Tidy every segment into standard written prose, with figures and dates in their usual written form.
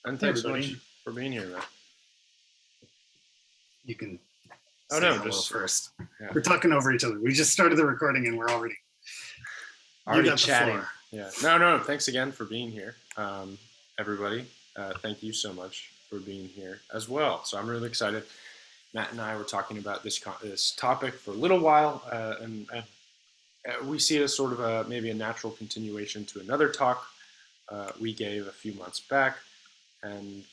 And thanks so much for being here, man. You can say hello just first. Yeah. We're talking over each other. We just started the recording and we're already chatting. Yeah. No. Thanks again for being here, everybody. Thank you so much for being here as well. So I'm really excited. Matt and I were talking about this topic for a little while, and we see it as sort of maybe a natural continuation to another talk we gave a few months back. And,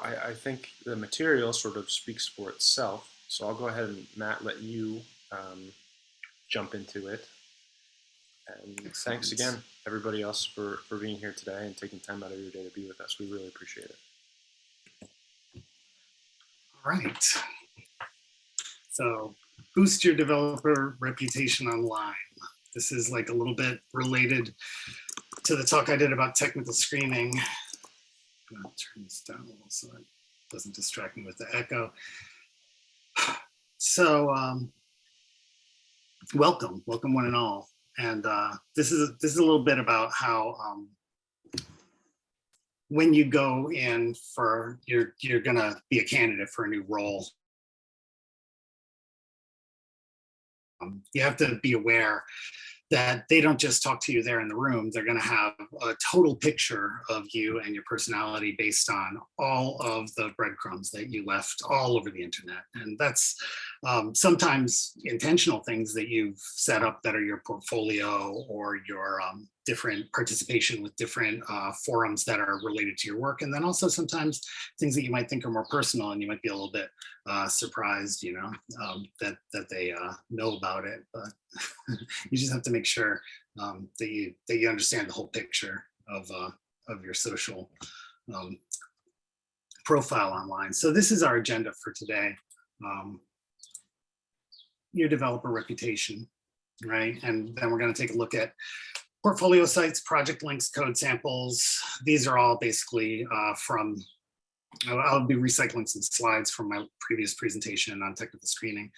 I think the material sort of speaks for itself. So I'll go ahead and, Matt, let you jump into it. And Excellent. Thanks again, everybody else, for being here today and taking time out of your day to be with us. We really appreciate it. All right. So boost your developer reputation online. This is like a little bit related to the talk I did about technical screening. I'm going to turn this down a little so it doesn't distract me with the echo. So welcome one and all. And this is a little bit about how when you go in for you're gonna be a candidate for a new role, you have to be aware that they don't just talk to you there in the room. They're going to have a total picture of you and your personality based on all of the breadcrumbs that you left all over the internet. And that's sometimes intentional things that you've set up that are your portfolio or your different participation with different forums that are related to your work. And then also sometimes things that you might think are more personal and you might be a little bit surprised, that they know about it. But you just have to make sure that you understand the whole picture of your social profile online. So this is our agenda for today. Your developer reputation, right? And then we're going to take a look at portfolio sites, project links, code samples. These are all basically from, I'll be recycling some slides from my previous presentation on technical screening,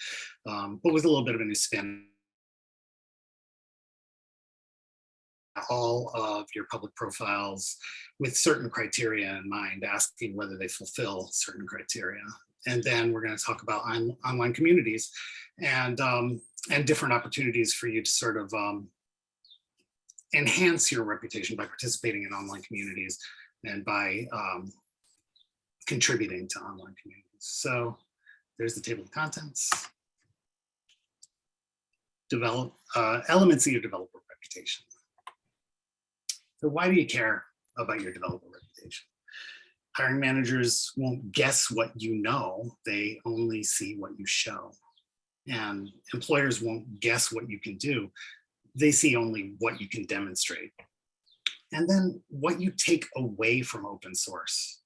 but with a little bit of a new spin. All of your public profiles with certain criteria in mind, asking whether they fulfill certain criteria. And then we're going to talk about online communities and different opportunities for you to sort of enhance your reputation by participating in online communities and by contributing to online communities. So there's the table of contents. Develop elements of your developer reputation. So why do you care about your developer reputation? Hiring managers won't guess what you know, they only see what you show. And employers won't guess what you can do, they see only what you can demonstrate. And then what you take away from open source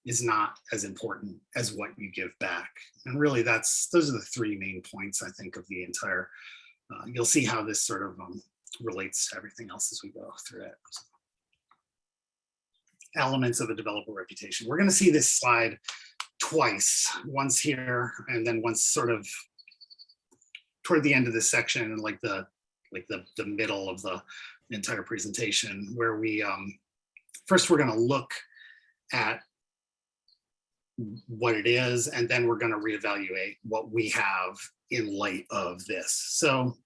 is not as important as what you give back. And really those are the three main points, I think, of the entire, you'll see how this sort of relates to everything else as we go through it. Elements of a developer reputation. We're going to see this slide twice, once here and then once sort of toward the end of this section, and like the middle of the entire presentation, where we first we're going to look at what it is, and then we're going to reevaluate what we have in light of this. So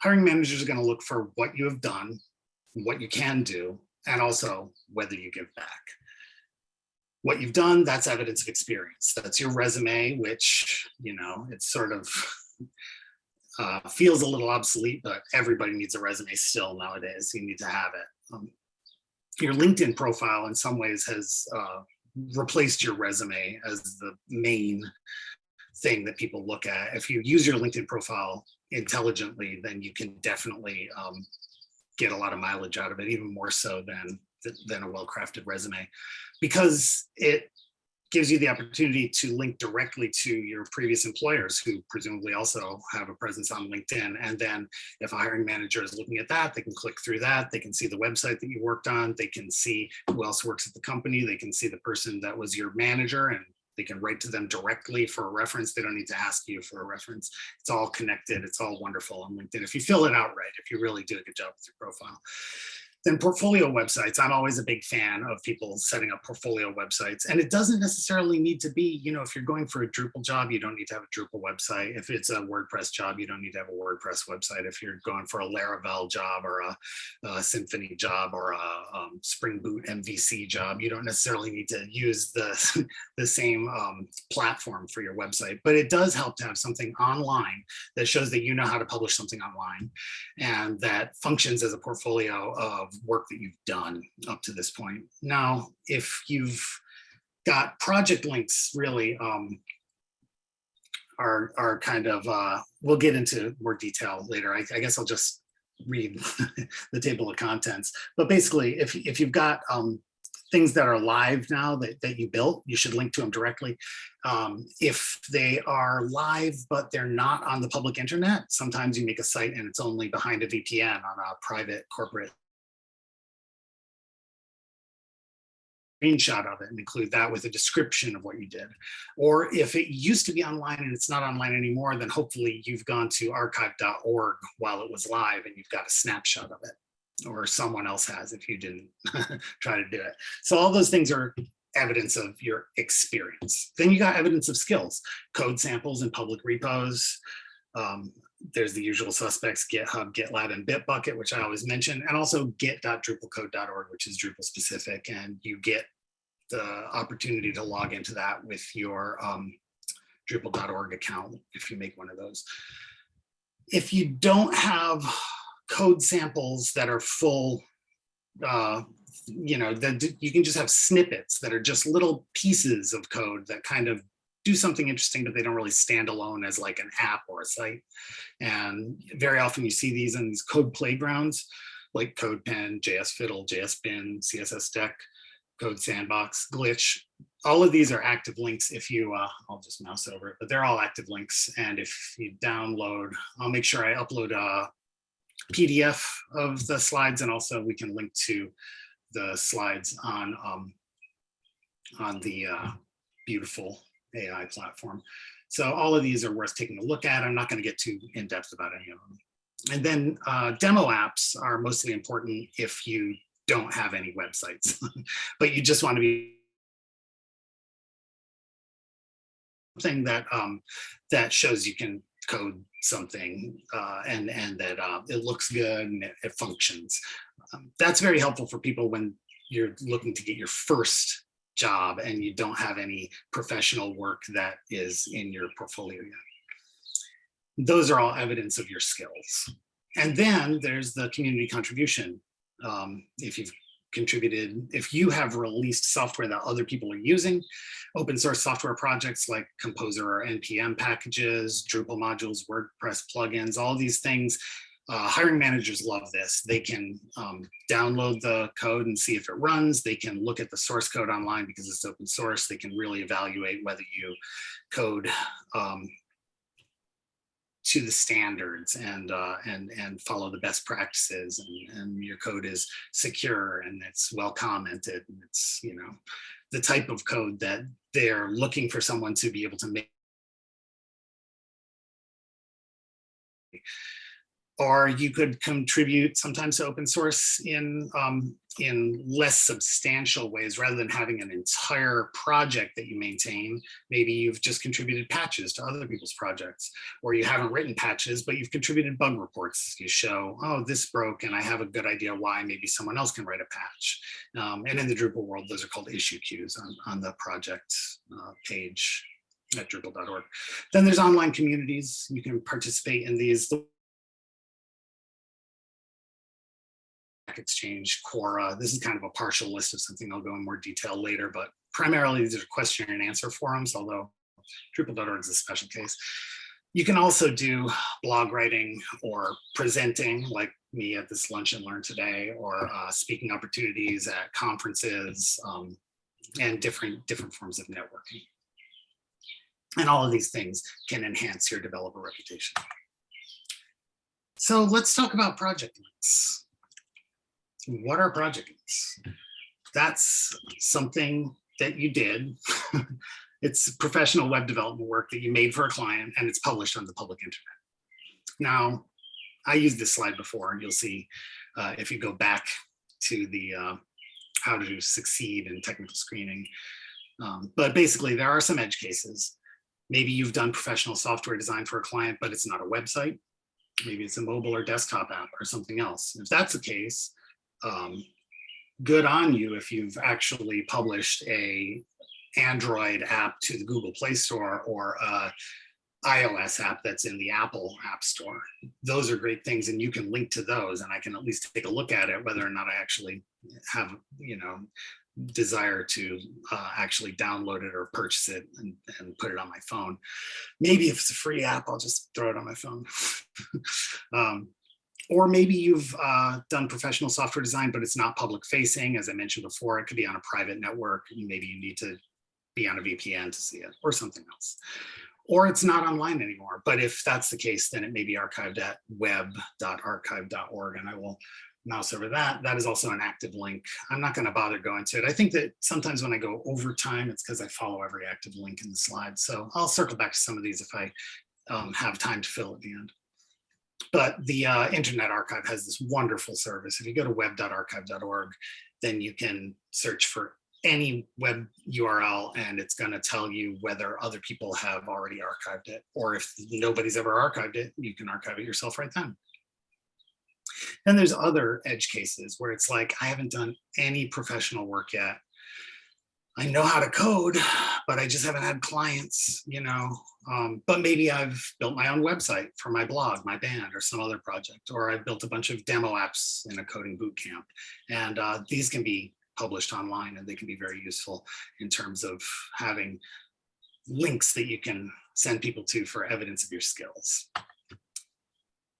hiring managers are going to look for what you have done, what you can do, and also whether you give back. What you've done, that's evidence of experience. That's your resume, which, it's sort of feels a little obsolete, but everybody needs a resume still nowadays. You need to have it. Your LinkedIn profile in some ways has replaced your resume as the main thing that people look at. If you use your LinkedIn profile intelligently, then you can definitely get a lot of mileage out of it, even more so than a well-crafted resume, because it gives you the opportunity to link directly to your previous employers who presumably also have a presence on LinkedIn. And then if a hiring manager is looking at that, they can click through that. They can see the website that you worked on. They can see who else works at the company. They can see the person that was your manager, and they can write to them directly for a reference. They don't need to ask you for a reference. It's all connected. It's all wonderful on LinkedIn. If you fill it out right, if you really do a good job with your profile. Then portfolio websites. I'm always a big fan of people setting up portfolio websites. And it doesn't necessarily need to be, if you're going for a Drupal job, you don't need to have a Drupal website. If it's a WordPress job, you don't need to have a WordPress website. If you're going for a Laravel job or a Symfony job or a Spring Boot MVC job, you don't necessarily need to use the same platform for your website. But it does help to have something online that shows that you know how to publish something online and that functions as a portfolio of work that you've done up to this point. Now, if you've got project links, really are kind of, we'll get into more detail later. I guess I'll just read the table of contents. But basically, if you've got things that are live now that you built, you should link to them directly. If they are live, but they're not on the public internet, sometimes you make a site and it's only behind a VPN on a private corporate screenshot of it and include that with a description of what you did. Or if it used to be online and it's not online anymore, then hopefully you've gone to archive.org while it was live and you've got a snapshot of it, or someone else has if you didn't try to do it. So all those things are evidence of your experience. Then you got evidence of skills, code samples in public repos. There's the usual suspects, GitHub, GitLab, and Bitbucket, which I always mention, and also git.drupalcode.org, which is Drupal specific, and you get the opportunity to log into that with your Drupal.org account if you make one of those. If you don't have code samples that are full, that you can just have snippets that are just little pieces of code that kind of do something interesting, but they don't really stand alone as like an app or a site. And very often you see these in these code playgrounds like CodePen, JS Fiddle, JS Bin, CSS Deck, Code Sandbox, Glitch. All of these are active links. If you, I'll just mouse over it, but they're all active links. And if you download, I'll make sure I upload a PDF of the slides, and also we can link to the slides on the beautiful AI platform. So all of these are worth taking a look at. I'm not going to get too in depth about any of them. And then demo apps are mostly important if you don't have any websites, but you just want to be something that that shows you can code something and that it looks good and it functions. That's very helpful for people when you're looking to get your first job and you don't have any professional work that is in your portfolio yet. Those are all evidence of your skills. And then there's the community contribution. If you've contributed, if you have released software that other people are using, open source software projects like Composer or NPM packages, Drupal modules, WordPress plugins, all these things, hiring managers love this. They can download the code and see if it runs. They can look at the source code online because it's open source. They can really evaluate whether you code to the standards and follow the best practices, and your code is secure and it's well commented, and it's the type of code that they're looking for someone to be able to make. Or you could contribute sometimes to open source in less substantial ways rather than having an entire project that you maintain. Maybe you've just contributed patches to other people's projects, or you haven't written patches, but you've contributed bug reports. You show, oh, this broke and I have a good idea why. Maybe someone else can write a patch. And in the Drupal world, those are called issue queues on the project page at Drupal.org. Then there's online communities. You can participate in these. Exchange, Quora. This is kind of a partial list of something I'll go in more detail later, but primarily these are question and answer forums, although Drupal.org is a special case. You can also do blog writing or presenting, like me at this Lunch and Learn today, or speaking opportunities at conferences, and different forms of networking. And all of these things can enhance your developer reputation. So let's talk about project links. What are project links? That's something that you did. It's professional web development work that you made for a client, and it's published on the public internet. Now, I used this slide before, and you'll see if you go back to the how to succeed in technical screening. But basically, there are some edge cases. Maybe you've done professional software design for a client, but it's not a website. Maybe it's a mobile or desktop app or something else. If that's the case, good on you if you've actually published a Android app to the Google Play Store or a iOS app that's in the Apple App Store. Those are great things, and you can link to those, and I can at least take a look at it, whether or not I actually have, desire to actually download it or purchase it and put it on my phone. Maybe if it's a free app, I'll just throw it on my phone. Or maybe you've done professional software design, but it's not public facing. As I mentioned before, it could be on a private network. Maybe you need to be on a VPN to see it, or something else. Or it's not online anymore. But if that's the case, then it may be archived at web.archive.org, and I will mouse over that. That is also an active link. I'm not going to bother going to it. I think that sometimes when I go over time, it's because I follow every active link in the slide. So I'll circle back to some of these if I have time to fill at the end. But the Internet Archive has this wonderful service. If you go to web.archive.org, then you can search for any web URL, and it's going to tell you whether other people have already archived it, or if nobody's ever archived it, you can archive it yourself right then. Then there's other edge cases where it's like, I haven't done any professional work yet. I know how to code, but I just haven't had clients, but maybe I've built my own website for my blog, my band, or some other project, or I've built a bunch of demo apps in a coding boot camp. And these can be published online, and they can be very useful in terms of having links that you can send people to for evidence of your skills.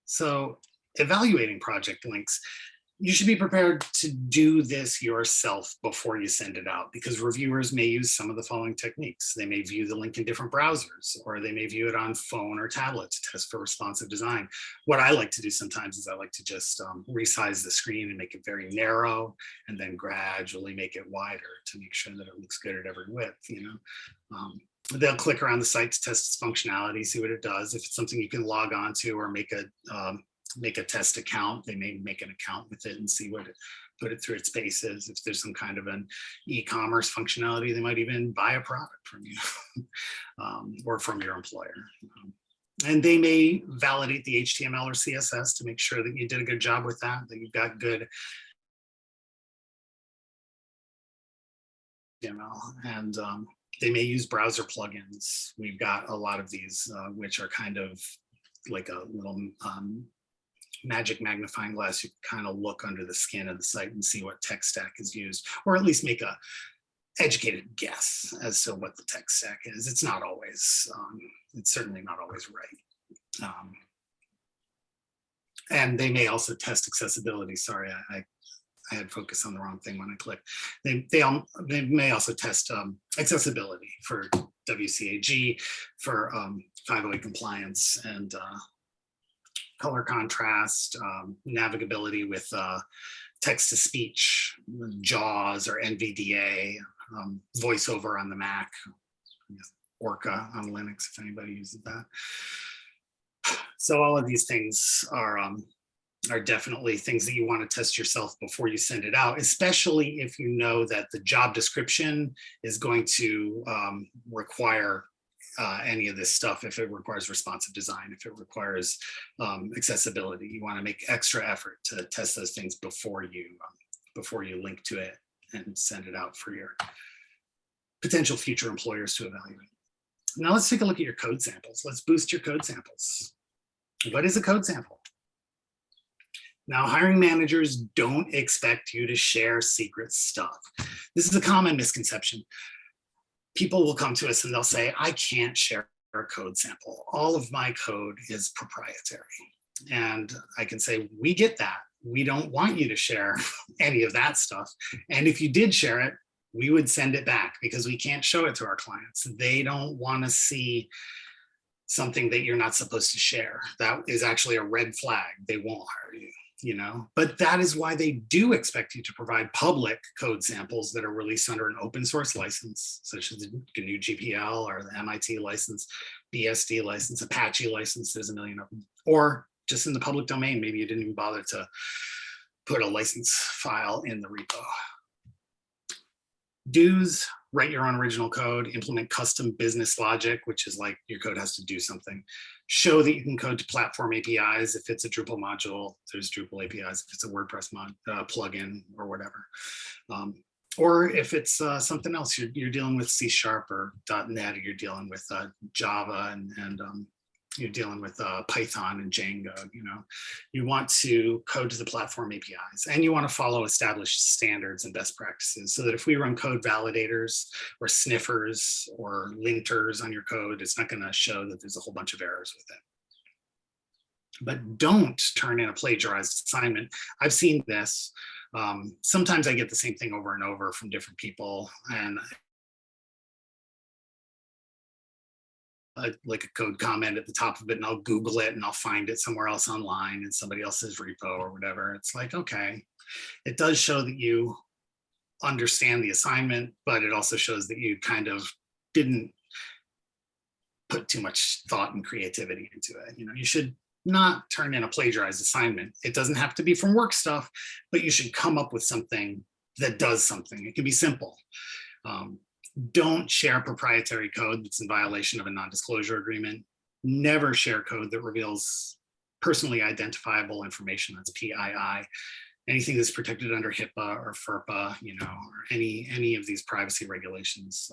So evaluating project links, you should be prepared to do this yourself before you send it out, because reviewers may use some of the following techniques. They may view the link in different browsers, or they may view it on phone or tablet to test for responsive design. What I like to do sometimes is I like to just resize the screen and make it very narrow, and then gradually make it wider to make sure that it looks good at every width. They'll click around the site to test its functionality, see what it does. If it's something you can log on to or make a test account, they may make an account with it and see what it, put it through its paces. If there's some kind of an e-commerce functionality, they might even buy a product from you or from your employer. And they may validate the HTML or CSS to make sure that you did a good job with that you've got good HTML. And they may use browser plugins. We've got a lot of these, which are kind of like a little magic magnifying glass. You can kind of look under the skin of the site and see what tech stack is used, or at least make a educated guess as to what the tech stack is. It's not always, it's certainly not always right. And they may also test accessibility. Sorry, I had focused on the wrong thing when I clicked. They may also test accessibility for WCAG, for 508 compliance, and color contrast, navigability with text-to-speech, JAWS or NVDA, VoiceOver on the Mac, Orca on Linux, if anybody uses that. So all of these things are definitely things that you want to test yourself before you send it out, especially if you know that the job description is going to require any of this stuff. If it requires responsive design, if it requires accessibility, you want to make extra effort to test those things before you link to it and send it out for your potential future employers to evaluate. Now let's take a look at your code samples. Let's boost your code samples. What is a code sample? Now, hiring managers don't expect you to share secret stuff. This is a common misconception. People will come to us and they'll say, I can't share a code sample. All of my code is proprietary. And I can say, we get that. We don't want you to share any of that stuff. And if you did share it, we would send it back because we can't show it to our clients. They don't want to see something that you're not supposed to share. That is actually a red flag. They won't hire you. But that is why they do expect you to provide public code samples that are released under an open source license, such as the GNU GPL or the MIT license, BSD license, Apache license, there's a million of them, or just in the public domain. Maybe you didn't even bother to put a license file in the repo. Do's, write your own original code, implement custom business logic, which is like your code has to do something. Show that you can code to platform APIs. If it's a Drupal module, there's Drupal APIs. If it's a WordPress plugin or whatever. Or if it's something else, you're dealing with C# or .NET, or you're dealing with Java and you're dealing with Python and Django, you want to code to the platform APIs, and you want to follow established standards and best practices so that if we run code validators or sniffers or linters on your code, it's not going to show that there's a whole bunch of errors with it. But don't turn in a plagiarized assignment. I've seen this. Sometimes I get the same thing over and over from different people, and like a code comment at the top of it, and I'll Google it and I'll find it somewhere else online in somebody else's repo or whatever. It's like, okay, it does show that you understand the assignment, but it also shows that you kind of didn't put too much thought and creativity into it. You should not turn in a plagiarized assignment. It doesn't have to be from work stuff, but you should come up with something that does something. It can be simple. Don't share proprietary code that's in violation of a non-disclosure agreement. Never share code that reveals personally identifiable information, that's PII. Anything that's protected under HIPAA or FERPA, or any of these privacy regulations.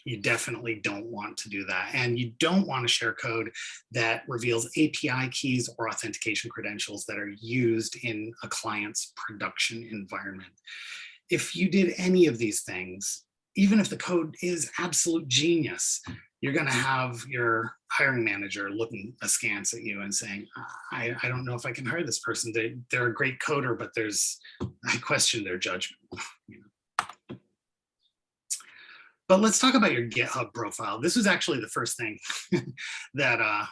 You definitely don't want to do that. And you don't want to share code that reveals API keys or authentication credentials that are used in a client's production environment. If you did any of these things, even if the code is absolute genius, you're going to have your hiring manager looking askance at you and saying, I don't know if I can hire this person. They're a great coder, but I question their judgment. But let's talk about your GitHub profile. This was actually the first thing that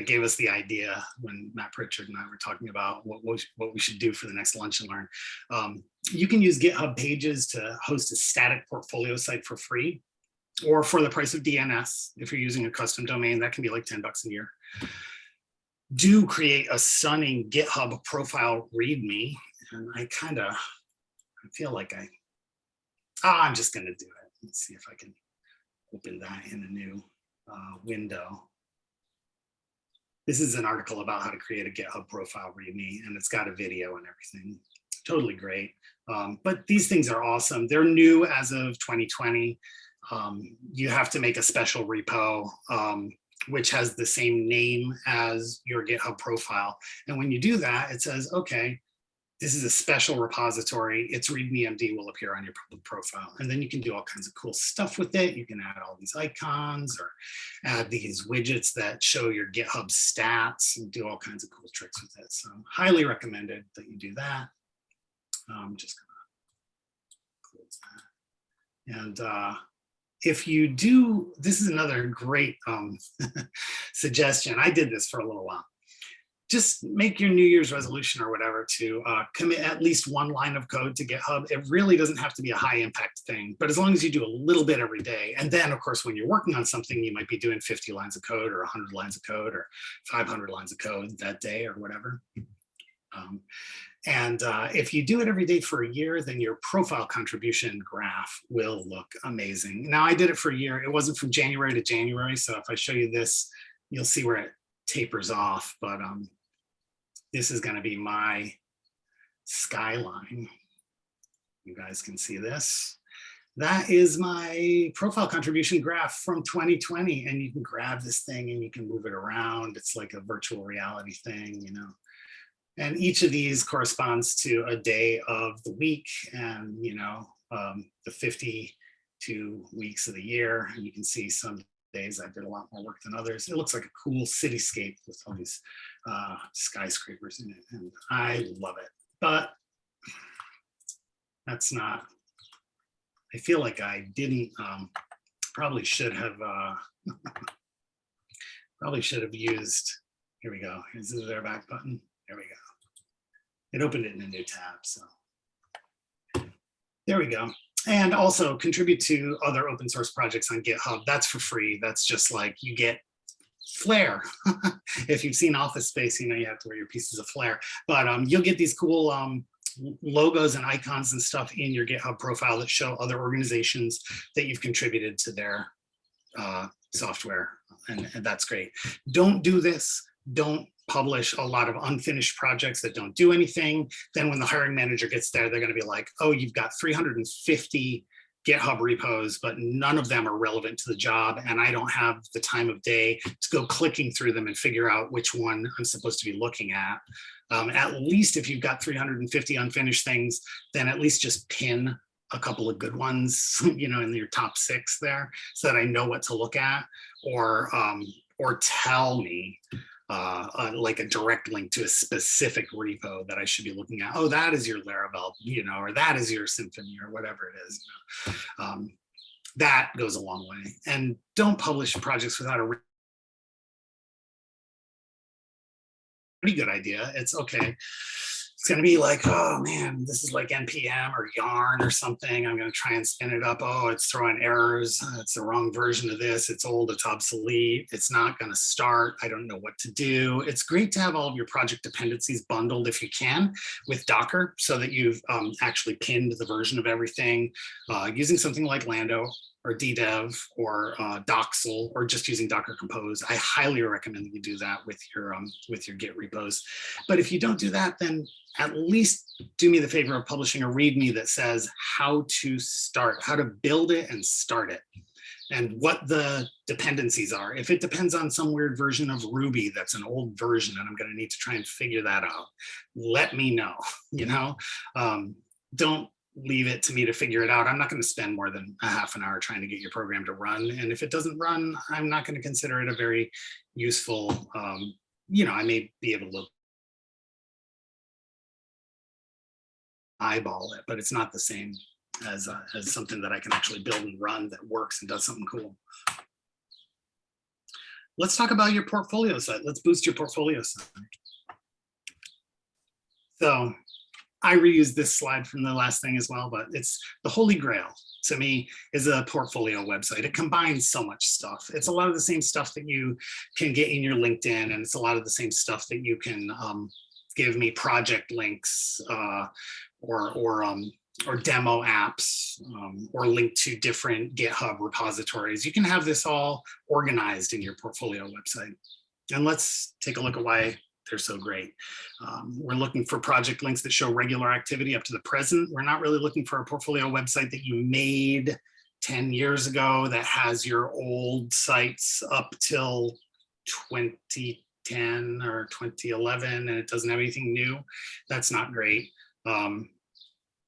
gave us the idea when Matt Pritchard and I were talking about what we should do for the next Lunch and Learn. You can use GitHub Pages to host a static portfolio site for free, or for the price of DNS. If you're using a custom domain, that can be like $10 a year. Do create a stunning GitHub profile README. And I feel like I'm just going to do it. Let's see if I can open that in a new window. This is an article about how to create a GitHub profile README, and it's got a video and everything. Totally great. But these things are awesome. They're new as of 2020. You have to make a special repo, which has the same name as your GitHub profile. And when you do that, it says, okay, this is a special repository. Its README.md will appear on your public profile. And then you can do all kinds of cool stuff with it. You can add all these icons or add these widgets that show your GitHub stats and do all kinds of cool tricks with it. So highly recommended that you do that. I'm just gonna close that. And if you do, this is another great suggestion. I did this for a little while. Just make your New Year's resolution or whatever to commit at least one line of code to GitHub. It really doesn't have to be a high impact thing, but as long as you do a little bit every day. And then of course, when you're working on something, you might be doing 50 lines of code or 100 lines of code or 500 lines of code that day or whatever. If you do it every day for a year, then your profile contribution graph will look amazing. Now I did it for a year. It wasn't from January to January. So if I show you this, you'll see where it tapers off, but this is going to be my skyline. You guys can see this. That is my profile contribution graph from 2020, and you can grab this thing and you can move it around. It's like a virtual reality thing, And each of these corresponds to a day of the week, and the 52 weeks of the year. And you can see some days I did a lot more work than others. It looks like a cool cityscape with all these skyscrapers in it, and I love it. But that's not, I feel like I didn't, probably should have used, here we go. Is this their back button? There we go. It opened it in a new tab, so there we go. And also contribute to other open source projects on GitHub. That's for free. That's just like you get Flair. If you've seen Office Space, you know you have to wear your pieces of flair. But you'll get these cool logos and icons and stuff in your GitHub profile that show other organizations that you've contributed to their software, and that's great. Don't do this. Don't publish a lot of unfinished projects that don't do anything. Then when the hiring manager gets there, they're going to be like, oh, you've got 350 GitHub repos, but none of them are relevant to the job, and I don't have the time of day to go clicking through them and figure out which one I'm supposed to be looking at. At least if you've got 350 unfinished things, then at least just pin a couple of good ones, you know, in your top 6 there, so that I know what to look at, or tell me like a direct link to a specific repo that I should be looking at. Oh, that is your Laravel, you know, or that is your Symfony, or whatever it is. You know. That goes a long way. And don't publish projects without a pretty good idea. It's okay. It's going to be like, oh man, this is like NPM or Yarn or something. I'm going to try and spin it up. Oh, it's throwing errors. It's the wrong version of this. It's old. It's obsolete. It's not going to start. I don't know what to do. It's great to have all of your project dependencies bundled if you can with Docker, so that you've actually pinned the version of everything using something like Lando or DDEV or Doxel, or just using Docker Compose. I highly recommend that you do that with your Git repos. But if you don't do that, then at least do me the favor of publishing a README that says how to start, how to build it and start it, and what the dependencies are. If it depends on some weird version of Ruby that's an old version and I'm going to need to try and figure that out, let me know. You know, don't leave it to me to figure it out. I'm not going to spend more than a half an hour trying to get your program to run. And if it doesn't run, I'm not going to consider it a very useful, you know, I may be able to eyeball it, but it's not the same as something that I can actually build and run that works and does something cool. Let's talk about your portfolio site. Let's boost your portfolio site. So I reused this slide from the last thing as well, but it's the Holy Grail to me is a portfolio website. It combines so much stuff. It's a lot of the same stuff that you can get in your LinkedIn, and it's a lot of the same stuff that you can give me project links or demo apps, or link to different GitHub repositories. You can have this all organized in your portfolio website. And let's take a look at why they're so great. We're looking for project links that show regular activity up to the present. We're not really looking for a portfolio website that you made 10 years ago that has your old sites up till 2010 or 2011 and it doesn't have anything new. That's not great.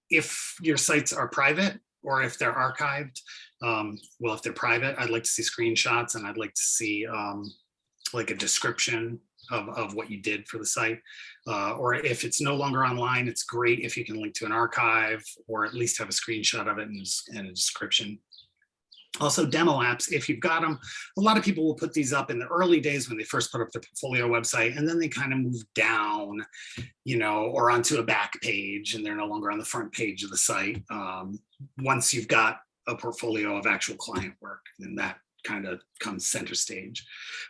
If your sites are private or if they're archived, well, if they're private, I'd like to see screenshots, and I'd like to see like a description of what you did for the site. Or if it's no longer online, it's great if you can link to an archive or at least have a screenshot of it and a description. Also, demo apps, if you've got them, a lot of people will put these up in the early days when they first put up their portfolio website, and then they kind of move down, you know, or onto a back page, and they're no longer on the front page of the site. Once you've got a portfolio of actual client work, then that kind of comes center stage.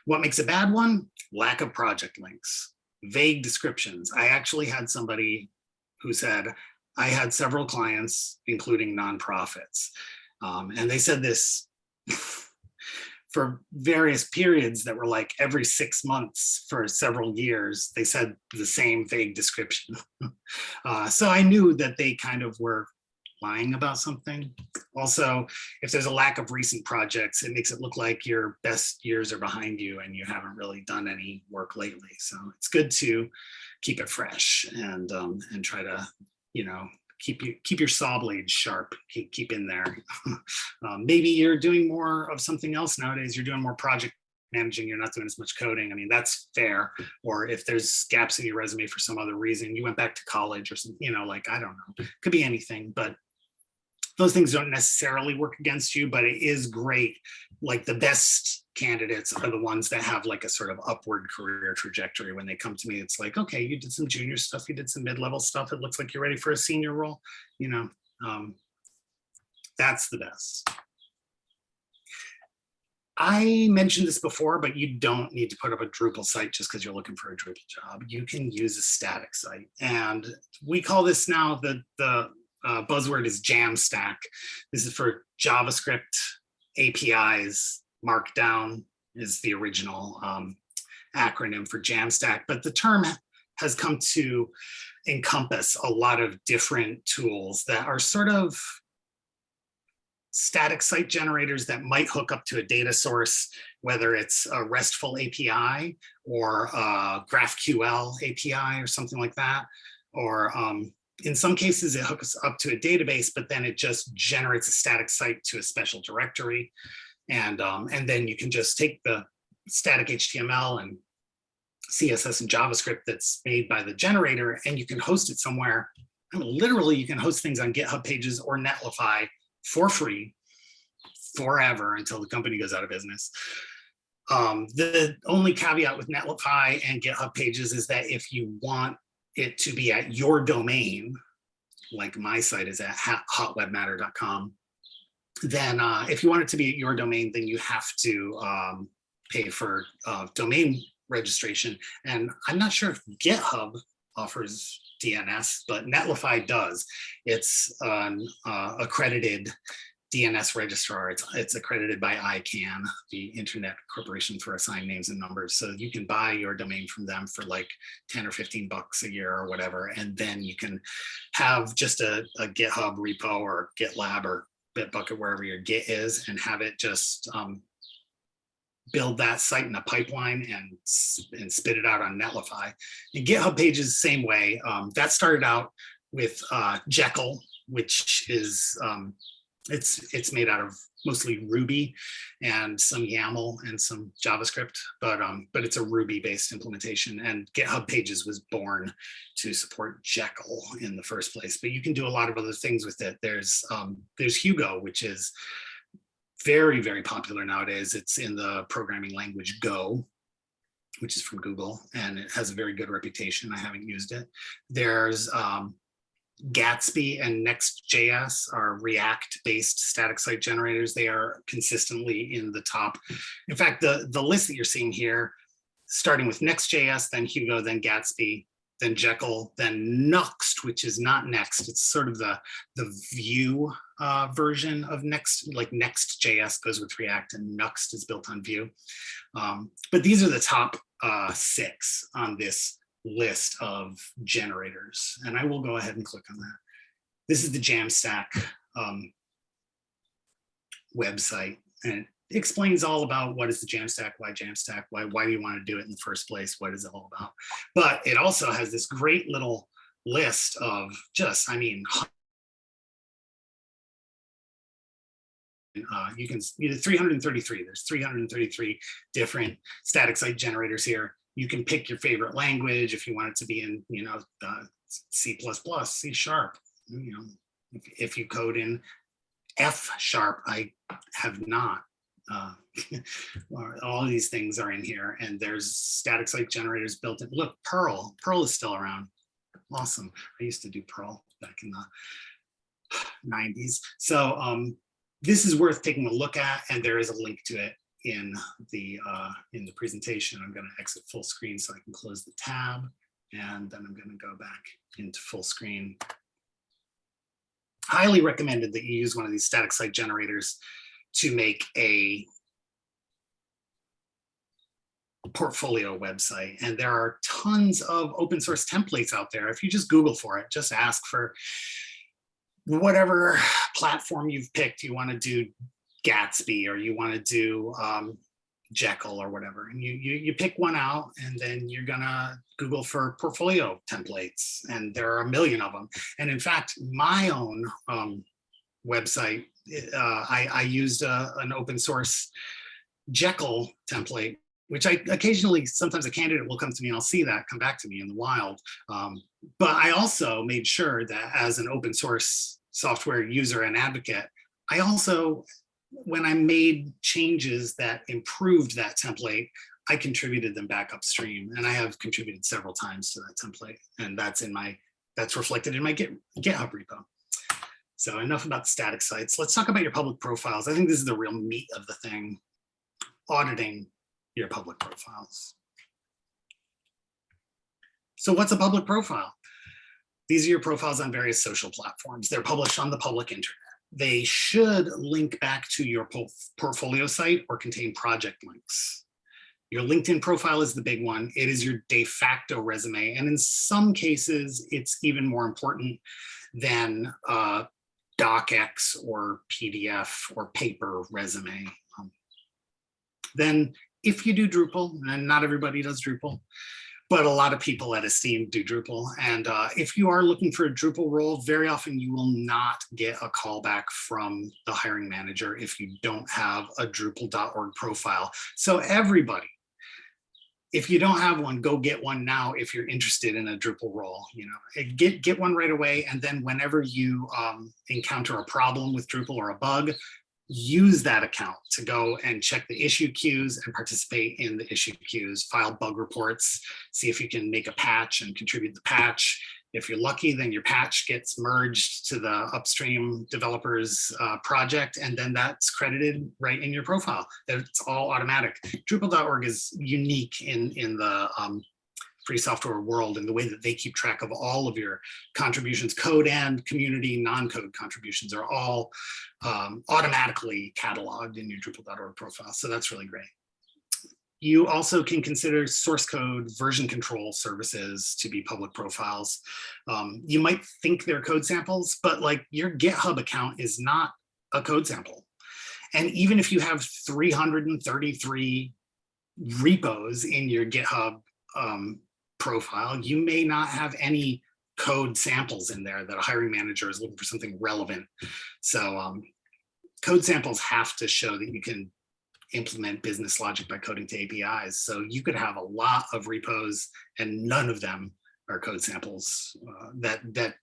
What makes a bad one? Lack of project links, vague descriptions. I actually had somebody who said, I had several clients, including nonprofits. And they said this for various periods that were like every 6 months for several years, they said the same vague description. So I knew that they kind of were lying about something. Also, if there's a lack of recent projects, it makes it look like your best years are behind you and you haven't really done any work lately. So it's good to keep it fresh and try to, you know, keep your saw blade sharp, keep in there. Maybe you're doing more of something else nowadays. You're doing more project managing, you're not doing as much coding. I mean, that's fair. Or if there's gaps in your resume for some other reason, you went back to college or something, you know, like, I don't know, could be anything, but those things don't necessarily work against you, but it is great. Like the best candidates are the ones that have like a sort of upward career trajectory. When they come to me, it's like, okay, you did some junior stuff, you did some mid-level stuff. It looks like you're ready for a senior role. You know, that's the best. I mentioned this before, but you don't need to put up a Drupal site just because you're looking for a Drupal job. You can use a static site. And we call this now, the buzzword is Jamstack. This is for JavaScript, APIs, Markdown is the original acronym for Jamstack. But the term has come to encompass a lot of different tools that are sort of static site generators that might hook up to a data source, whether it's a RESTful API or a GraphQL API or something like that. Or in some cases, it hooks up to a database, but then it just generates a static site to a special directory. And then you can just take the static HTML and CSS and JavaScript that's made by the generator, and you can host it somewhere. I mean, literally, you can host things on GitHub pages or Netlify for free forever until the company goes out of business. The only caveat with Netlify and GitHub pages is that if you want it to be at your domain, like my site is at hotwebmatter.com, then if you want it to be at your domain, then you have to pay for domain registration. And I'm not sure if GitHub offers DNS, but Netlify does. It's an accredited DNS registrar. It's accredited by ICANN, the Internet Corporation for Assigned Names and Numbers. So you can buy your domain from them for like 10 or 15 bucks a year or whatever. And then you can have just a GitHub repo or GitLab or Bitbucket, wherever your Git is, and have it just build that site in a pipeline and spit it out on Netlify. And GitHub pages, same way. That started out with Jekyll, which is it's made out of mostly Ruby and some YAML and some JavaScript, but it's a Ruby-based implementation. And GitHub Pages was born to support Jekyll in the first place. But you can do a lot of other things with it. There's Hugo, which is very, very popular nowadays. It's in the programming language Go, which is from Google, and it has a very good reputation. I haven't used it. There's Gatsby and Next.js are React-based static site generators. They are consistently in the top. In fact, the list that you're seeing here, starting with Next.js, then Hugo, then Gatsby, then Jekyll, then Nuxt, which is not Next. It's sort of the Vue version of Next, like Next.js goes with React and Nuxt is built on Vue. But these are the top 6 on this list of generators. And I will go ahead and click on that. This is the Jamstack website. And it explains all about what is the Jamstack, why do you want to do it in the first place, what is it all about. But it also has this great little list of just, I mean, you can 333. There's 333 different static site generators here. You can pick your favorite language if you want it to be in, C++, C#. If you code in F#, I have not. All of these things are in here, and there's static site generators built in. Look, Perl is still around. Awesome. I used to do Perl back in the 90s. So this is worth taking a look at, and there is a link to it in the presentation. I'm going to exit full screen so I can close the tab, and then I'm going to go back into full screen. Highly recommended that you use one of these static site generators to make a portfolio website. And there are tons of open source templates out there. If you just Google for it, just ask for whatever platform you've picked. You want to do Gatsby, or you want to do Jekyll or whatever, and you pick one out, and then you're gonna Google for portfolio templates, and there are a million of them. And in fact, my own website, I used an open source Jekyll template, which I occasionally, sometimes a candidate will come to me and I'll see that come back to me in the wild. But I also made sure that as an open source software user and advocate, I also, when I made changes that improved that template, I contributed them back upstream, and I have contributed several times to that template, and that's reflected in my GitHub repo. So enough about static sites. Let's talk about your public profiles. I think this is the real meat of the thing. auditing your public profiles. So what's a public profile? These are your profiles on various social platforms. They're published on the public internet. They should link back to your portfolio site or contain project links. Your LinkedIn profile is the big one. It is your de facto resume. And in some cases, it's even more important than docx or PDF or paper resume. Then if you do Drupal, and not everybody does Drupal, but a lot of people at Esteemed do Drupal. And if you are looking for a Drupal role, very often you will not get a callback from the hiring manager if you don't have a Drupal.org profile. So everybody, if you don't have one, go get one now if you're interested in a Drupal role. You know, get one right away. And then whenever you encounter a problem with Drupal or a bug, use that account to go and check the issue queues and participate in the issue queues, file bug reports, see if you can make a patch and contribute the patch. If you're lucky, then your patch gets merged to the upstream developer's project, and then that's credited right in your profile. It's all automatic. Drupal.org is unique in the free software world in the way that they keep track of all of your contributions. Code and community non-code contributions are all automatically cataloged in your Drupal.org profile. So that's really great. You also can consider source code version control services to be public profiles. You might think they're code samples, but like your GitHub account is not a code sample. And even if you have 333 repos in your GitHub profile, you may not have any code samples in there that a hiring manager is looking for something relevant. So code samples have to show that you can implement business logic by coding to APIs. So you could have a lot of repos and none of them are code samples that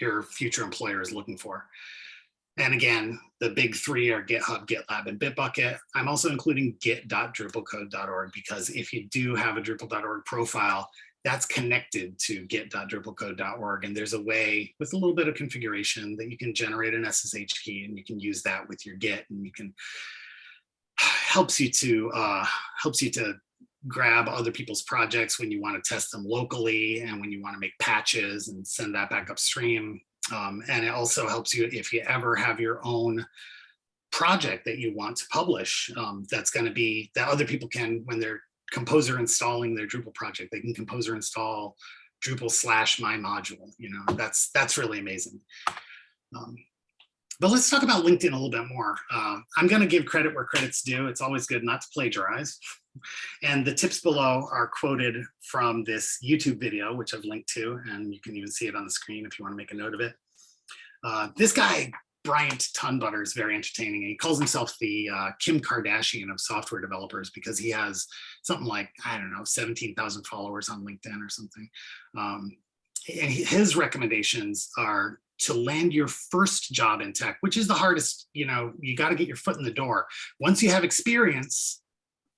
your future employer is looking for. And again, the big three are GitHub, GitLab, and Bitbucket. I'm also including git.drupalcode.org because if you do have a Drupal.org profile, that's connected to git.drupalcode.org. And there's a way with a little bit of configuration that you can generate an SSH key and you can use that with your Git, and you can helps you to grab other people's projects when you want to test them locally and when you want to make patches and send that back upstream. And it also helps you if you ever have your own project that you want to publish, that's going to be that other people can, when they're composer installing their Drupal project, they can composer install Drupal/my module. You know, that's really amazing. But let's talk about LinkedIn a little bit more. I'm going to give credit where credit's due. It's always good not to plagiarize. And the tips below are quoted from this YouTube video, which I've linked to, and you can even see it on the screen if you want to make a note of it. This guy, Bryant Tunbutter, is very entertaining. He calls himself the Kim Kardashian of software developers because he has something like, I don't know, 17,000 followers on LinkedIn or something. And his recommendations are to land your first job in tech, which is the hardest. You know, you got to get your foot in the door. Once you have experience,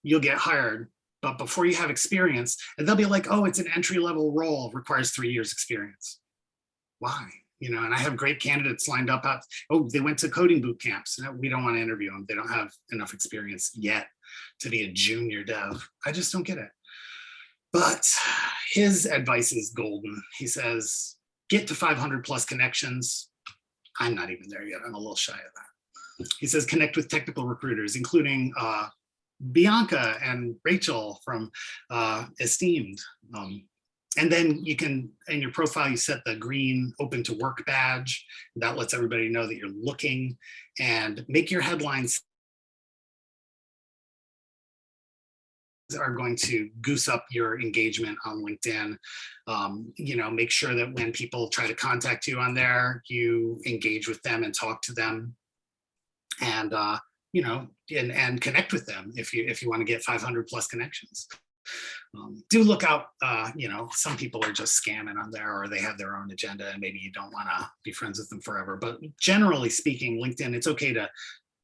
you'll get hired. But before you have experience, and they'll be like, oh, it's an entry-level role, requires 3 years experience. Why? You know, and I have great candidates lined up. Oh, they went to coding boot camps. No, we don't want to interview them. They don't have enough experience yet to be a junior dev. I just don't get it. But his advice is golden. He says, get to 500 plus connections. I'm not even there yet. I'm a little shy of that. He says, connect with technical recruiters, including Bianca and Rachel from Esteemed. And then you can, in your profile, you set the green open to work badge. That lets everybody know that you're looking, and make your headlines are going to goose up your engagement on LinkedIn. You know, make sure that when people try to contact you on there, you engage with them and talk to them, and you know, and connect with them if you want to get 500 plus connections. Do look out, you know, some people are just scamming on there, or they have their own agenda, and maybe you don't want to be friends with them forever. But generally speaking, LinkedIn, it's okay to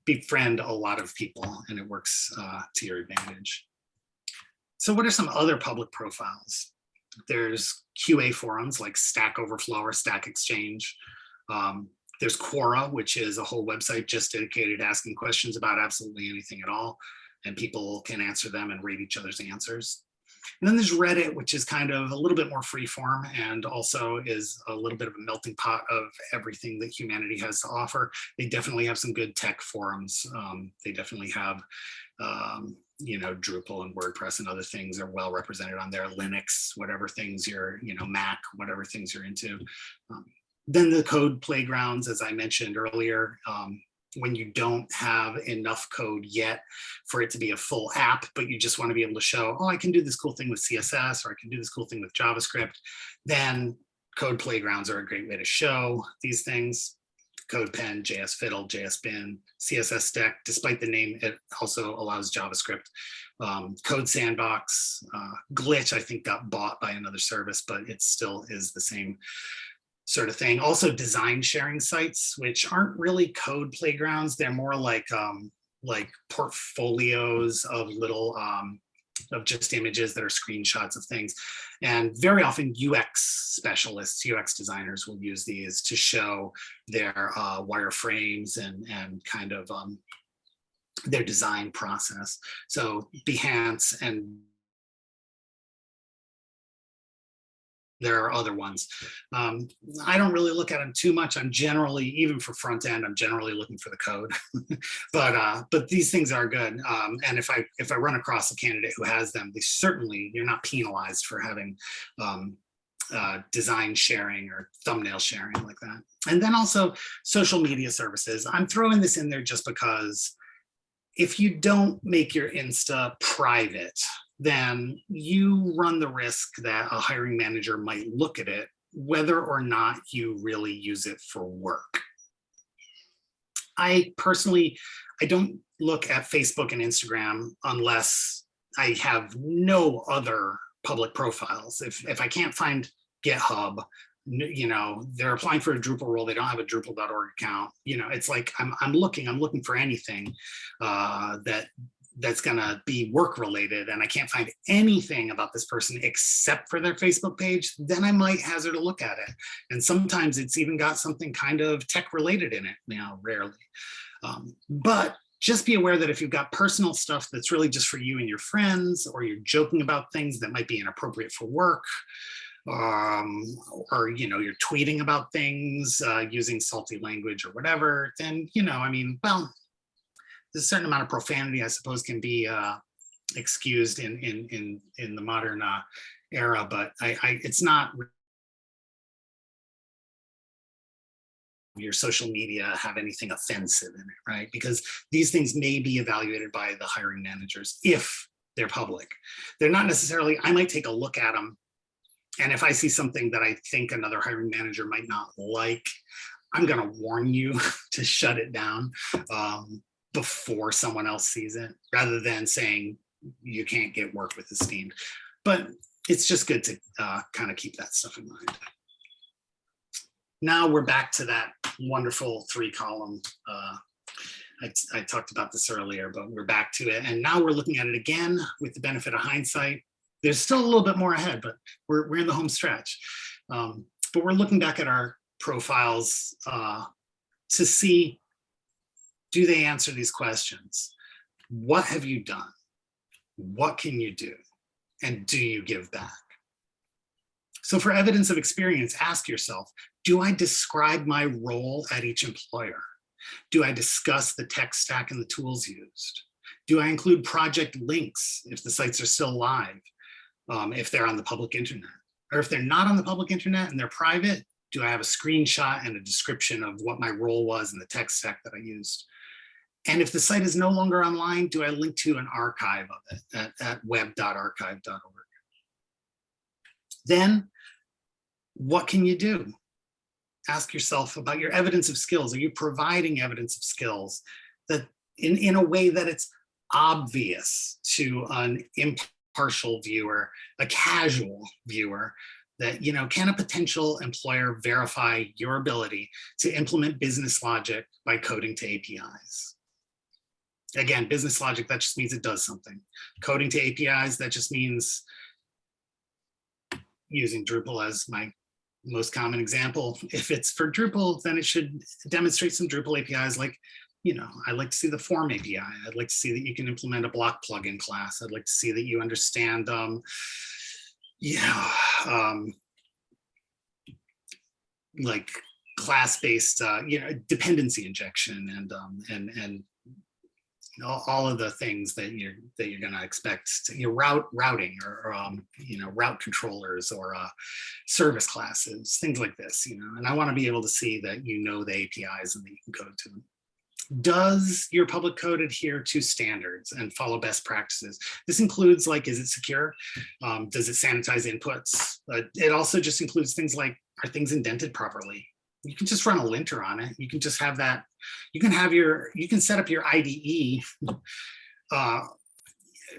befriend a lot of people, and it works to your advantage. So what are some other public profiles? There's QA forums like Stack Overflow or Stack Exchange. There's Quora, which is a whole website just dedicated to asking questions about absolutely anything at all. and people can answer them and rate each other's answers. And then there's Reddit, which is kind of a little bit more freeform and also is a little bit of a melting pot of everything that humanity has to offer. They definitely have some good tech forums. They definitely have, you know, Drupal and WordPress and other things are well represented on there. Linux, whatever things you're, you know, Mac, whatever things you're into. Then the code playgrounds, as I mentioned earlier, when you don't have enough code yet for it to be a full app, but you just want to be able to show, oh, I can do this cool thing with CSS, or I can do this cool thing with JavaScript, then code playgrounds are a great way to show these things. CodePen, JS Fiddle, JS Bin, CSS Stack, despite the name, it also allows JavaScript. Code Sandbox, Glitch, I think got bought by another service, but it still is the same sort of thing. Also design sharing sites, which aren't really code playgrounds. They're more like portfolios of little, of just images that are screenshots of things. And very often UX specialists, UX designers will use these to show their wireframes and kind of their design process. So Behance, and there are other ones. I don't really look at them too much. I'm generally, even for front end, I'm generally looking for the code. but these things are good. And if I run across a candidate who has them, they certainly, you're not penalized for having design sharing or thumbnail sharing like that. And then also social media services. I'm throwing this in there just because if you don't make your Insta private, then you run the risk that a hiring manager might look at it, whether or not you really use it for work. I personally, I don't look at Facebook and Instagram unless I have no other public profiles. If I can't find GitHub, you know, they're applying for a Drupal role, they don't have a Drupal.org account, you know, it's like I'm looking for anything that's gonna be work related, and I can't find anything about this person except for their Facebook page, then I might hazard a look at it. And sometimes it's even got something kind of tech related in it, now rarely. But just be aware that if you've got personal stuff that's really just for you and your friends, or you're joking about things that might be inappropriate for work, or you know, you're tweeting about things using salty language or whatever, then, you know, I mean, well, there's a certain amount of profanity, I suppose, can be excused in the modern era, but it's not your social media have anything offensive in it, right? Because these things may be evaluated by the hiring managers if they're public. They're not necessarily, I might take a look at them, and if I see something that I think another hiring manager might not like, I'm gonna warn you to shut it down before someone else sees it, rather than saying you can't get work with Esteemed. But it's just good to kind of keep that stuff in mind. Now we're back to that wonderful 3-column. I talked about this earlier, but we're back to it. And now we're looking at it again with the benefit of hindsight. There's still a little bit more ahead, but we're in the home stretch. But we're looking back at our profiles to see, do they answer these questions? What have you done? What can you do? And do you give back? So for evidence of experience, ask yourself, do I describe my role at each employer? Do I discuss the tech stack and the tools used? Do I include project links if the sites are still live, if they're on the public internet? Or if they're not on the public internet and they're private, do I have a screenshot and a description of what my role was and the tech stack that I used? And if the site is no longer online, do I link to an archive of it at web.archive.org? Then, what can you do? Ask yourself about your evidence of skills. Are you providing evidence of skills that in a way that it's obvious to an impartial viewer, a casual viewer, that, you know, can a potential employer verify your ability to implement business logic by coding to APIs? Again, business logic, that just means it does something. Coding to APIs, that just means using Drupal as my most common example. If it's for Drupal, then it should demonstrate some Drupal APIs like I'd like to see the form API. I'd like to see that you can implement a block plugin class. I'd like to see that you understand, like class-based, dependency injection and all of the things that you're going to expect to, routing or route controllers or service classes, things like this, and I want to be able to see that the APIs and that you can code to them. Does your public code adhere to standards and follow best practices? This includes, like, is it secure? Does it sanitize inputs? It also just includes things like, are things indented properly? You can just run a linter on it. You can just have that. You can set up your IDE,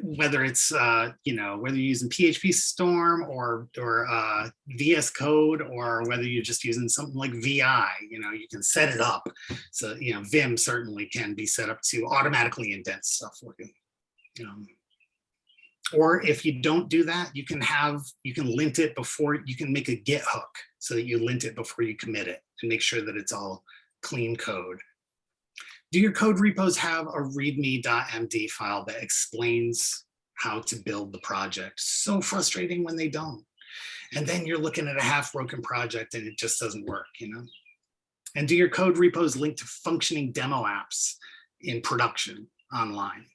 whether it's whether you're using PHP Storm or VS Code, or whether you're just using something like VI. You can set it up. So Vim certainly can be set up to automatically indent stuff for you. Or if you don't do that, you can lint it before, you can make a Git hook so that you lint it before you commit it and make sure that it's all clean code. Do your code repos have a readme.md file that explains how to build the project? So frustrating when they don't. And then you're looking at a half-broken project and it just doesn't work, And do your code repos link to functioning demo apps in production online?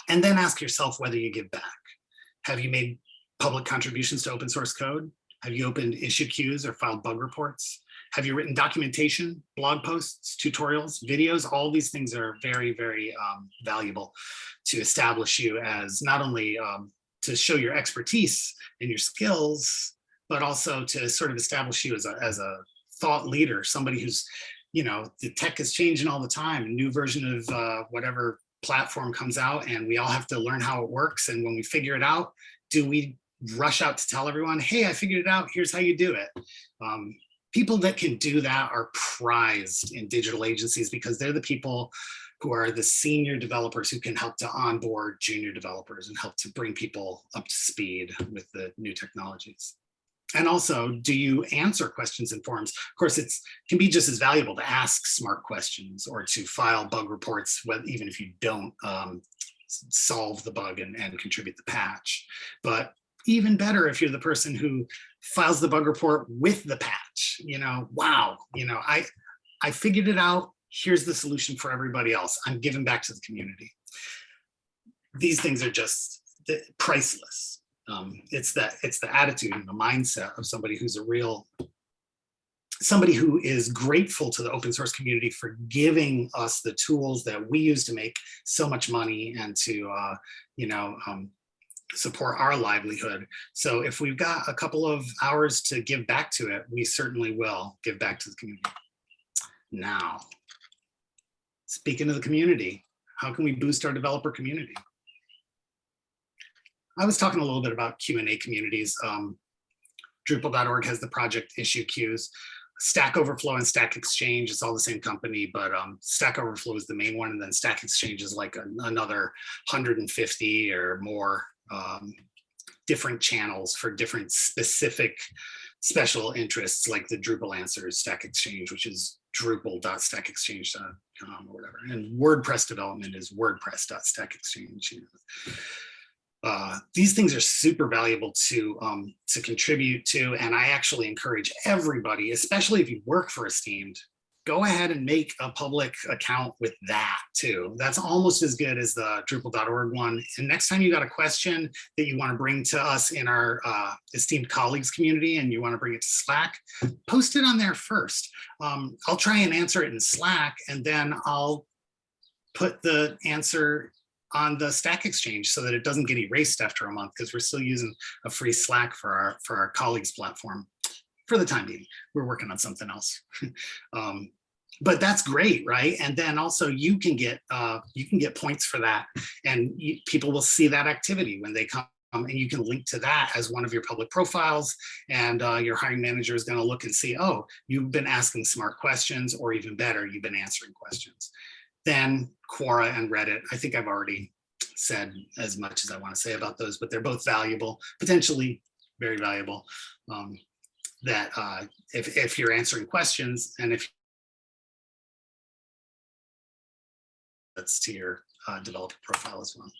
And then ask yourself whether you give back. Have you made public contributions to open source code? Have you opened issue queues or filed bug reports? Have you written documentation, blog posts, tutorials, videos? All these things are very, very valuable to establish you as not only to show your expertise and your skills, but also to sort of establish you as a thought leader, somebody who's, the tech is changing all the time. A new version of whatever platform comes out, and we all have to learn how it works. And when we figure it out, do we rush out to tell everyone, hey, I figured it out, here's how you do it? People that can do that are prized in digital agencies because they're the people who are the senior developers who can help to onboard junior developers and help to bring people up to speed with the new technologies. And also, do you answer questions in forums? Of course, it can be just as valuable to ask smart questions or to file bug reports, even if you don't solve the bug and contribute the patch. But even better if you're the person who files the bug report with the patch. Wow, I figured it out. Here's the solution for everybody else. I'm giving back to the community. These things are just priceless. It's the attitude and the mindset of somebody who's somebody who is grateful to the open source community for giving us the tools that we use to make so much money and to support our livelihood. So if we've got a couple of hours to give back to it, we certainly will give back to the community. Now, speaking of the community, how can we boost our developer community? I was talking a little bit about Q&A communities. Drupal.org has the project issue queues. Stack Overflow and Stack Exchange, it's all the same company, but Stack Overflow is the main one, and then Stack Exchange is like another 150 or more different channels for different specific special interests, like the Drupal Answers Stack Exchange, which is drupal.stackexchange.com or whatever. And WordPress development is wordpress.stackexchange. These things are super valuable to contribute to, and I actually encourage everybody, especially if you work for Esteemed, go ahead and make a public account with that too. That's almost as good as the Drupal.org one. And next time you got a question that you want to bring to us in our Esteemed colleagues community and you want to bring it to Slack, post it on there first. I'll try and answer it in Slack, and then I'll put the answer on the Stack Exchange so that it doesn't get erased after a month, because we're still using a free Slack for our colleagues platform for the time being. We're working on something else. But that's great, right? And then also you can get points for that, and people will see that activity when they come, and you can link to that as one of your public profiles, and your hiring manager is going to look and see, oh, you've been asking smart questions, or even better, you've been answering questions. Then Quora and Reddit, I think I've already said as much as I want to say about those, but they're both valuable, potentially very valuable. That if you're answering questions, and if that's to your developer profile as well.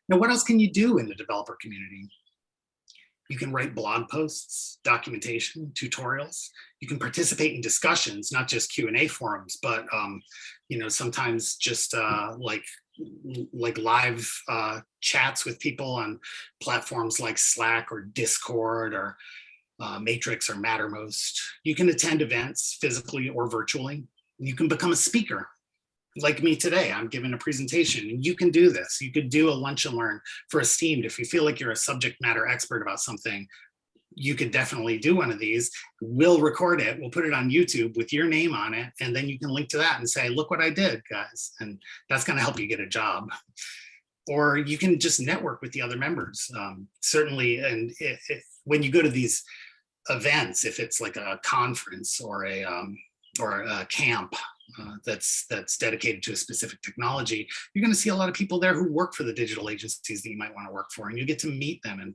Now, what else can you do in the developer community? You can write blog posts, documentation, tutorials. You can participate in discussions, not just Q&A forums, but sometimes just like live chats with people on platforms like Slack or Discord or Matrix or Mattermost. You can attend events physically or virtually. You can become a speaker. Like me today, I'm giving a presentation, and you can do this. You could do a lunch and learn for Esteemed. If you feel like you're a subject matter expert about something, you could definitely do one of these. We'll record it, we'll put it on YouTube with your name on it, and then you can link to that and say, look what I did, guys. And that's gonna help you get a job. Or you can just network with the other members. Certainly, and when you go to these events, if it's like a conference or a camp, that's dedicated to a specific technology, you're going to see a lot of people there who work for the digital agencies that you might want to work for, and you get to meet them and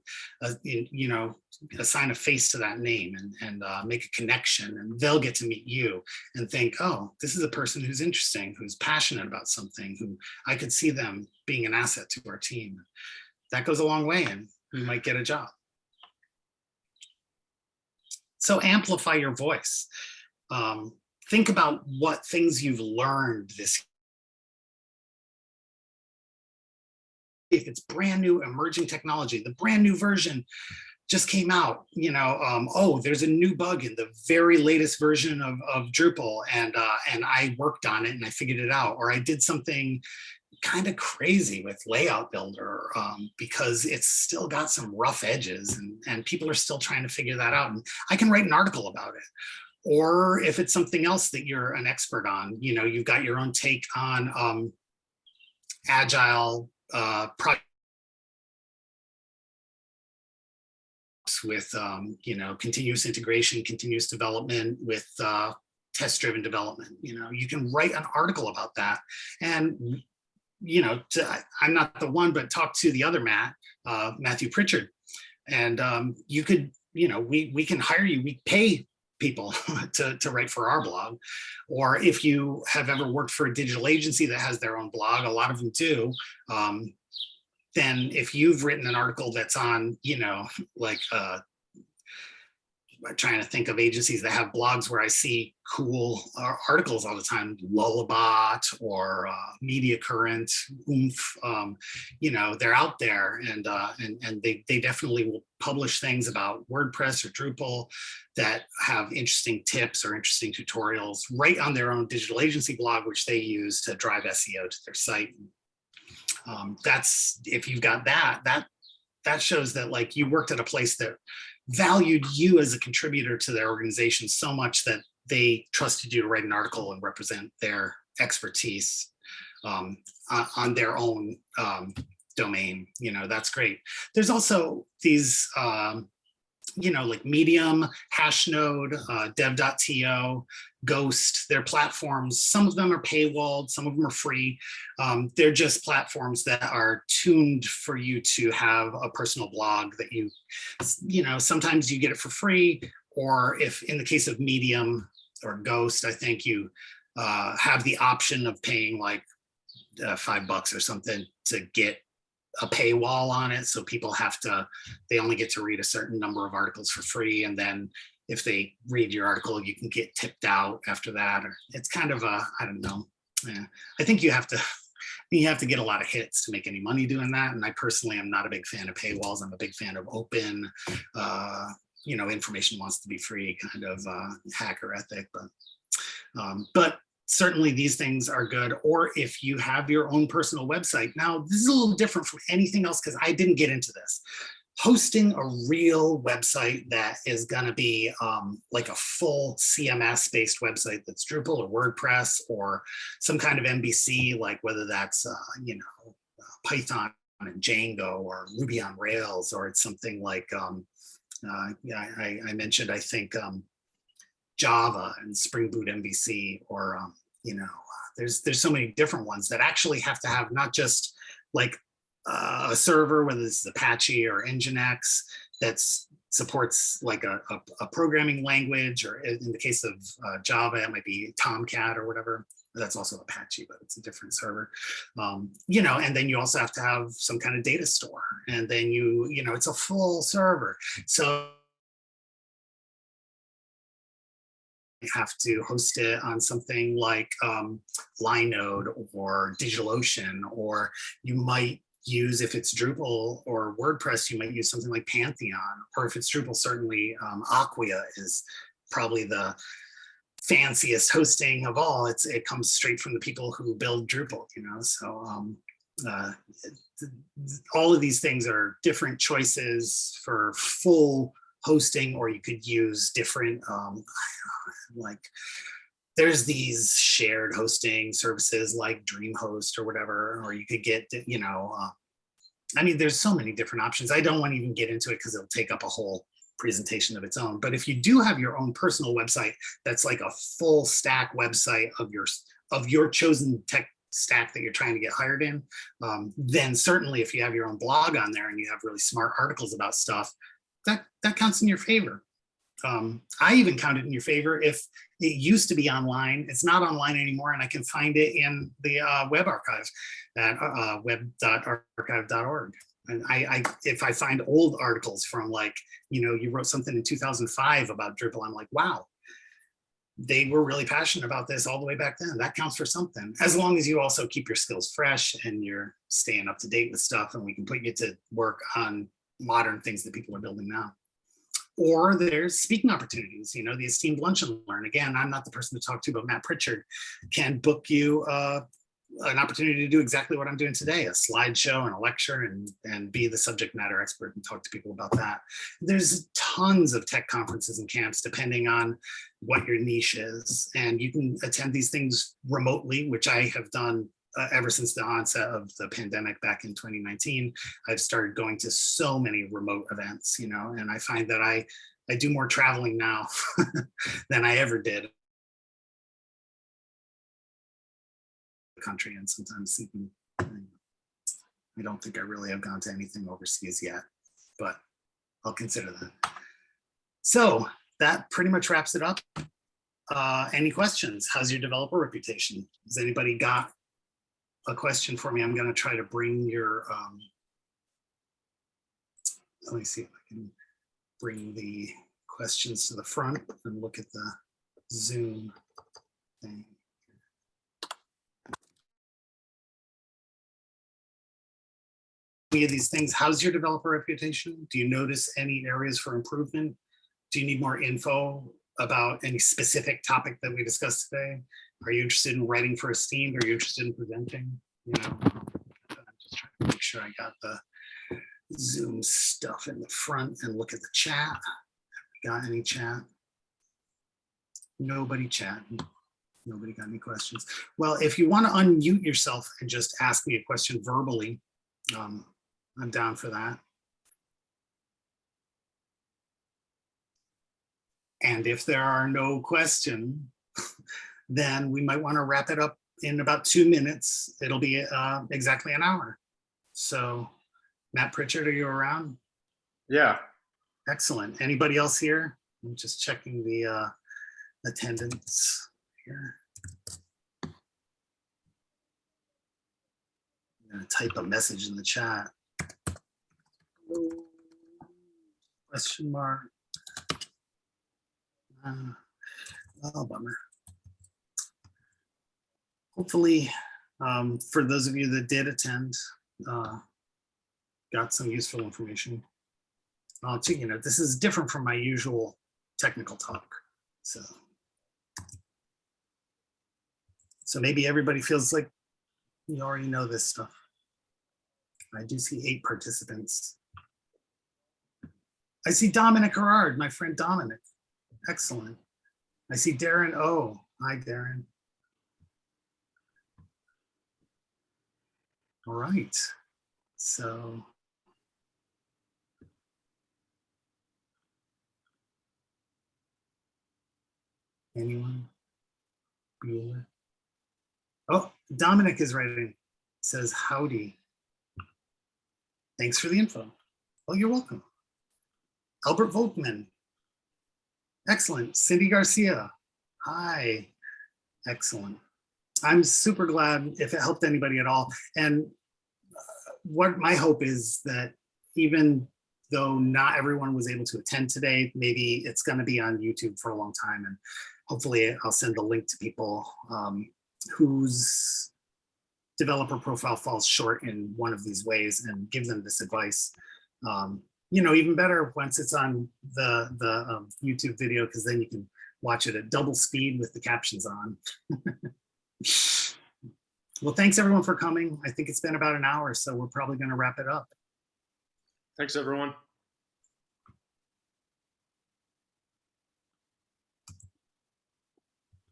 assign a face to that name and make a connection, and they'll get to meet you and think, oh, this is a person who's interesting, who's passionate about something, who I could see them being an asset to our team. That goes a long way, and you might get a job. So amplify your voice. Think about what things you've learned this. If it's brand new emerging technology, the brand new version just came out, oh, there's a new bug in the very latest version of Drupal, and I worked on it and I figured it out, or I did something kind of crazy with Layout Builder because it's still got some rough edges, and people are still trying to figure that out, and I can write an article about it. Or if it's something else that you're an expert on, you've got your own take on agile projects with continuous integration, continuous development, with test-driven development. You can write an article about that, and I'm not the one, but talk to the other Matthew Pritchard, and you could, we can hire you. We pay people to write for our blog. Or if you have ever worked for a digital agency that has their own blog, a lot of them do, then if you've written an article that's on, I'm trying to think of agencies that have blogs where I see cool articles all the time, Lullabot or Media Current, Oomph, they're out there, and they definitely will publish things about WordPress or Drupal that have interesting tips or interesting tutorials right on their own digital agency blog, which they use to drive SEO to their site. That's, if you've got that shows that like you worked at a place that valued you as a contributor to their organization so much that they trusted you to write an article and represent their expertise on their own domain. That's great. There's also these like Medium, Hashnode, Dev.to, Ghost. They're platforms. Some of them are paywalled, some of them are free. They're just platforms that are tuned for you to have a personal blog that you sometimes you get it for free, or if in the case of Medium or Ghost, I think you have the option of paying like $5 or something to get a paywall on it, so people they only get to read a certain number of articles for free, and then if they read your article, you can get tipped out after that. Or it's kind of I don't know. Yeah. I think you have to get a lot of hits to make any money doing that, and I personally am not a big fan of paywalls. I'm a big fan of open, information wants to be free kind of hacker ethic, but certainly these things are good. Or if you have your own personal website. Now, this is a little different from anything else because I didn't get into this. Hosting a real website that is going to be like a full CMS-based website that's Drupal or WordPress or some kind of MVC, like whether that's, Python and Django or Ruby on Rails, or it's something like, I mentioned, I think, Java and Spring Boot MVC, or there's so many different ones that actually have to have not just like a server, whether it's Apache or Nginx, that supports like a programming language, or in the case of Java, it might be Tomcat or whatever. That's also Apache, but it's a different server. You know, and then you also have to have some kind of data store, and then you know, it's a full server. So you have to host it on something like Linode or DigitalOcean, or you might use, if it's Drupal or WordPress, you might use something like Pantheon, or if it's Drupal, certainly Acquia is probably the fanciest hosting of all. It comes straight from the people who build Drupal, you know. So all of these things are different choices for full hosting, or you could use different like there's these shared hosting services like DreamHost or whatever, or you could get, you know, I mean, there's so many different options. I don't want to even get into it because it'll take up a whole presentation of its own. But if you do have your own personal website that's like a full stack website of your chosen tech stack that you're trying to get hired in, then certainly if you have your own blog on there and you have really smart articles about stuff, that counts in your favor. I even count it in your favor if it used to be online. It's not online anymore, and I can find it in the web archive at web.archive.org. And if I find old articles from, like, you know, you wrote something in 2005 about Drupal, I'm like, wow, they were really passionate about this all the way back then. That counts for something, as long as you also keep your skills fresh and you're staying up to date with stuff, and we can put you to work on modern things that people are building now. Or there's speaking opportunities, you know, the Esteemed Lunch and Learn. Again, I'm not the person to talk to, but Matt Pritchard can book you an opportunity to do exactly what I'm doing today, a slideshow and a lecture, and be the subject matter expert and talk to people about that. There's tons of tech conferences and camps, depending on what your niche is. And you can attend these things remotely, which I have done ever since the onset of the pandemic back in 2019. I've started going to so many remote events, you know, and I find that I do more traveling now than I ever did. Country, and sometimes even, I don't think I really have gone to anything overseas yet, but I'll consider that. So that pretty much wraps it up. Any questions? How's your developer reputation? Has anybody got a question for me? I'm going to try to bring your, let me see if I can bring the questions to the front and look at the Zoom thing. Any of these things, how's your developer reputation? Do you notice any areas for improvement? Do you need more info about any specific topic that we discussed today? Are you interested in writing for Esteemed? Are you interested in presenting? You know, I'm just trying to make sure I got the Zoom stuff in the front and look at the chat. Got any chat? Nobody chatting. Nobody got any questions. Well, if you want to unmute yourself and just ask me a question verbally, I'm down for that. And if there are no questions, then we might want to wrap it up in about 2 minutes. It'll be exactly an hour. So, Matt Pritchard, are you around? Yeah. Excellent. Anybody else here? I'm just checking the attendance here. I'm going to type a message in the chat. Question mark. Oh, bummer. Hopefully, for those of you that did attend, got some useful information. You know, this is different from my usual technical talk. So maybe everybody feels like you already know this stuff. I do see 8 participants. I see Dominic Gerard, my friend Dominic. Excellent. I see Darren O. Hi, Darren. All right. So anyone? Bueller? Oh, Dominic is writing. Says howdy. Thanks for the info. Oh, you're welcome. Albert Volkman. Excellent. Cindy Garcia. Hi. Excellent. I'm super glad if it helped anybody at all. And what my hope is that even though not everyone was able to attend today, maybe it's going to be on YouTube for a long time. And hopefully I'll send the link to people whose developer profile falls short in one of these ways and give them this advice. You know, even better once it's on the YouTube video, because then you can watch it at double speed with the captions on. Well, thanks everyone for coming. I think it's been about an hour, so we're probably going to wrap it up. Thanks, everyone.